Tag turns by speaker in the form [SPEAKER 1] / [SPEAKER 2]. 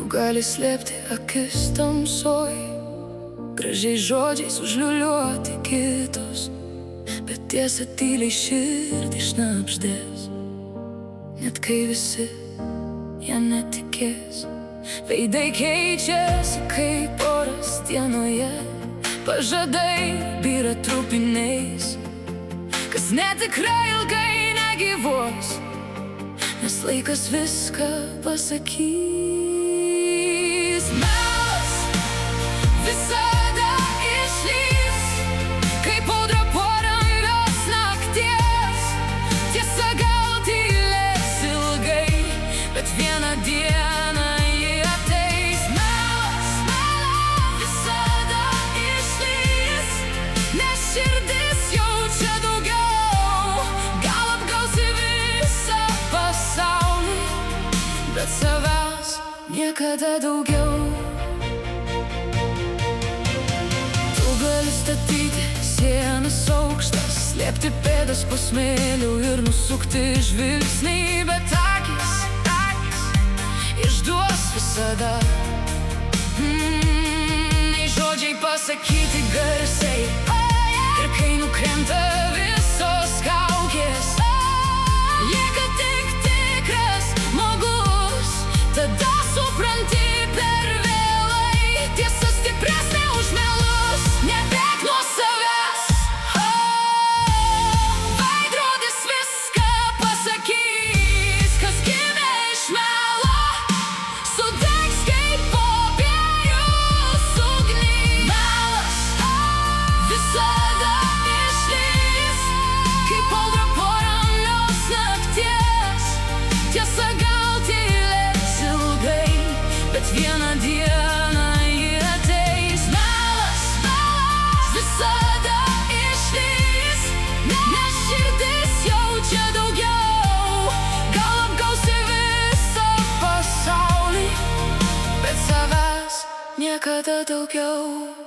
[SPEAKER 1] gali slėpti akis tamsoj, gražiais žodžiais užliuliuoti kitus, bet tiesa tyliai širdį šnabždės, net kai visi ją netikės. Veidai keičiasi kaip oras dienoje, pažadai byra trupiniais, kas netikrai ilgai negyvuos, nes laikas viską pasakys. Melas visada išlįs, kaip audra po ramios nakties. Tiesa gal tylės ilgai, bet vieną dieną ji ateis. Melas visada išlįs, nes širdis jaučia daugiau. Gal apgausi visą pasaulį, bet savęs niekada daugiau. Tu gali statyti sienas aukštas, slėpti pėdas po smėliu ir nusukti žvilgsnį, bet akis išduos visada. Nei žodžiai pasakyti garsiai, ir kai nukrenta visos kaukės, lieka tik tikras žmogus. Tada supranti per vėlai, tiesa stipresnė už melus. Nebėk nuo savęs, veidrodis viską pasakys. Kas gimė iš melo, sudegs kaip popierius ugny. Melas visada išlįs, kaip audra po ramios nakties. Tiesa gal tylės ilgai, bet vieną dieną ji ateis. Melas visada išlįs, nes širdis jaučia daugiau. Gal apgausi visą pasaulį, bet savęs niekada daugiau.